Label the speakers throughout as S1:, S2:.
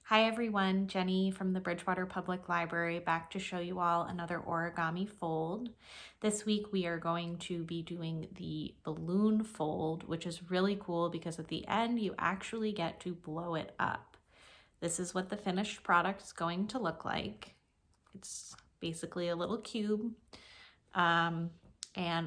S1: Hi everyone, Jenny from the Bridgewater Public Library back to show you all another origami fold. This week we are going to be doing the balloon fold, which is really cool because at the end you actually get to blow it up. This is what the finished product is going to look like. It's basically a little cube. And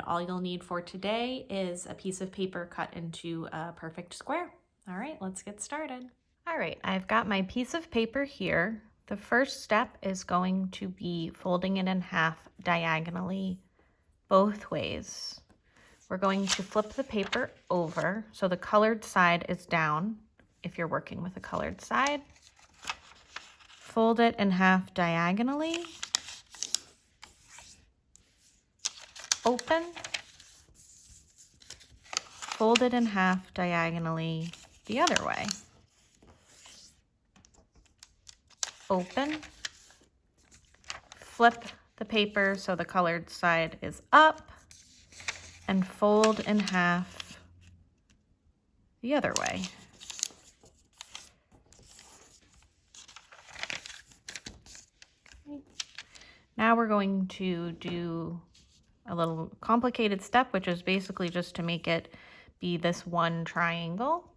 S1: all you'll need for today is a piece of paper cut into a perfect square. All right, let's get started. All right, I've got my piece of paper here. The first step is going to be folding it in half diagonally both ways. We're going to flip the paper over so the colored side is down if you're working with a colored side. Fold it in half diagonally. Open. Fold it in half diagonally the other way. Open, flip the paper so the colored side is up, and fold in half the other way. Okay. Now we're going to do a little complicated step, which is basically just to make it be this one triangle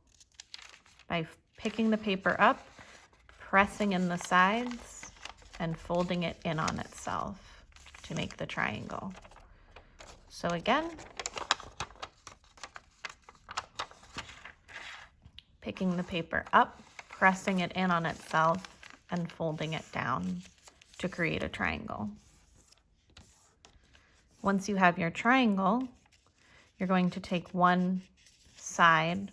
S1: by picking the paper up, pressing in the sides, and folding it in on itself to make the triangle. So again, picking the paper up, pressing it in on itself, and folding it down to create a triangle. Once you have your triangle, you're going to take one side.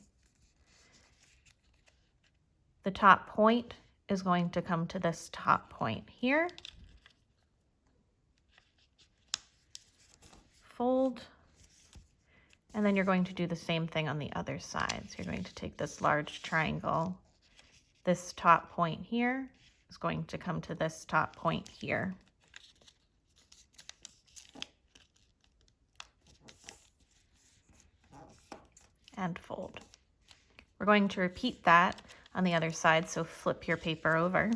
S1: The top point is going to come to this top point here. Fold, and then you're going to do the same thing on the other side. So you're going to take this large triangle. This top point here is going to come to this top point here. And fold. We're going to repeat that on the other side, so flip your paper over.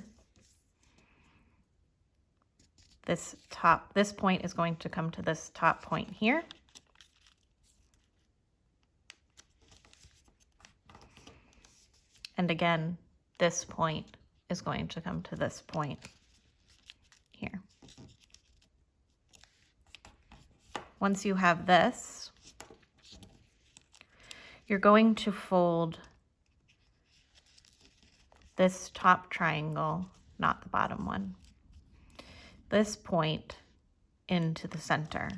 S1: This point is going to come to this top point here. And again, this point is going to come to this point here. Once you have this, you're going to fold this top triangle, not the bottom one, this point into the center.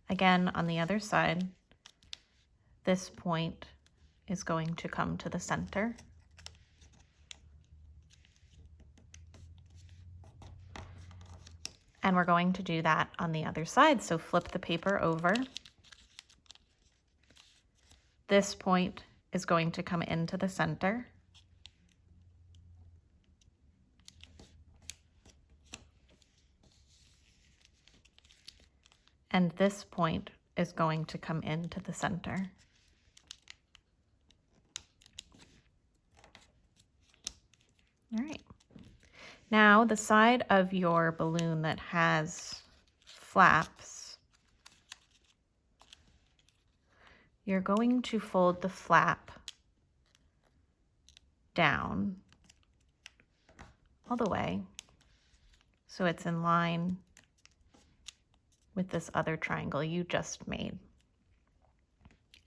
S1: Again, on the other side, this point is going to come to the center. And we're going to do that on the other side. So flip the paper over. This point is going to come into the center. And this point is going to come into the center. All right. Now the side of your balloon that has flaps, you're going to fold the flap down all the way so it's in line with this other triangle you just made.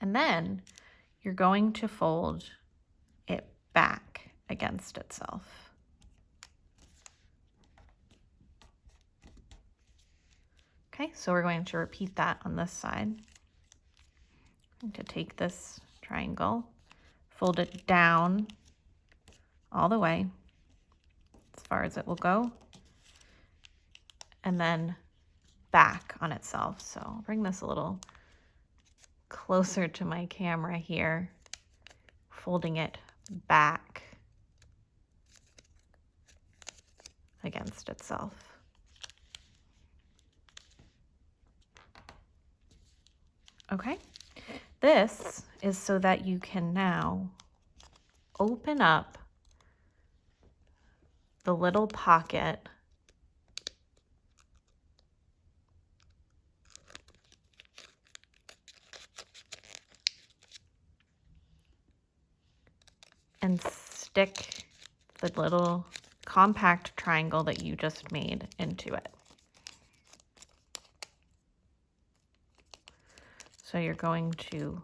S1: And then you're going to fold it back against itself. Okay, so we're going to repeat that on this side. I'm going to take this triangle, fold it down all the way as far as it will go, and then back on itself. So I'll bring this a little closer to my camera here, folding it back against itself. Okay, This is so that you can now open up the little pocket and stick the little compact triangle that you just made into it. So you're going to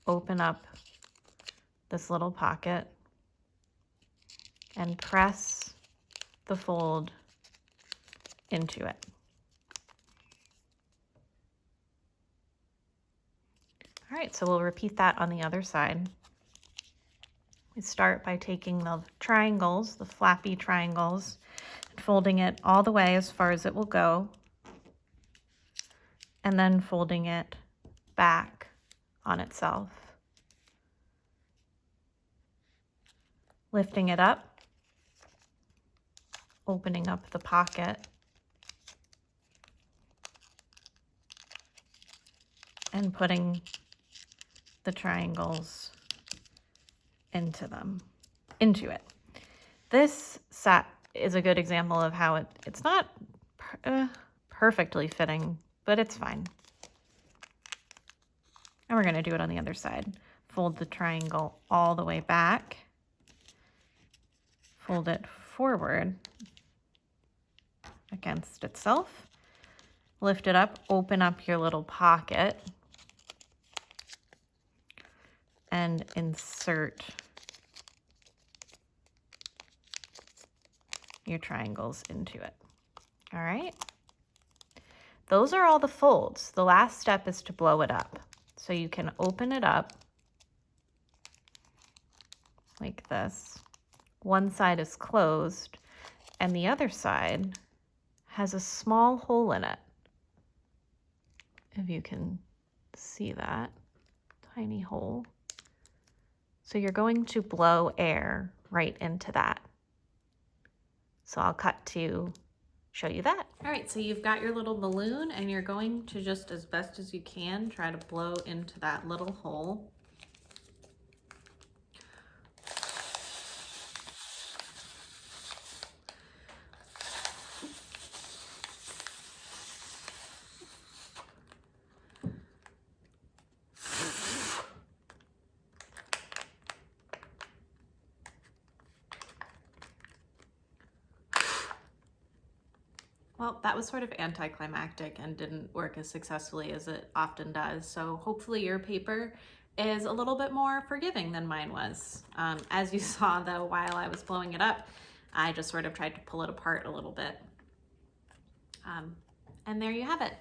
S1: open up this little pocket and press the fold into it. All right, so we'll repeat that on the other side. We start by taking the triangles, the flappy triangles, and folding it all the way as far as it will go, and then folding it back on itself. Lifting it up, opening up the pocket, and putting the triangles into it. This set is a good example of how it's not perfectly fitting, but it's fine. And we're going to do it on the other side. Fold the triangle all the way back, fold it forward against itself, lift it up, open up your little pocket, and insert your triangles into it. All right. Those are all the folds. The last step is to blow it up. So you can open it up like this. One side is closed and the other side has a small hole in it. If you can see that tiny hole. So you're going to blow air right into that. So I'll cut to show you that. All right, so you've got your little balloon and you're going to just as best as you can try to blow into that little hole. Well, that was sort of anticlimactic and didn't work as successfully as it often does. So hopefully your paper is a little bit more forgiving than mine was. As you saw though, while I was blowing it up, I just sort of tried to pull it apart a little bit. And there you have it.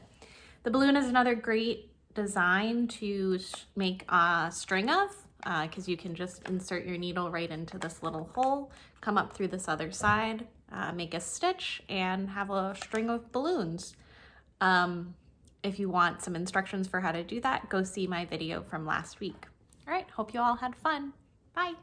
S1: The balloon is another great design to make a string of, because you can just insert your needle right into this little hole, come up through this other side, make a stitch, and have a string of balloons. If you want some instructions for how to do that, go see my video from last week. All right, hope you all had fun. Bye.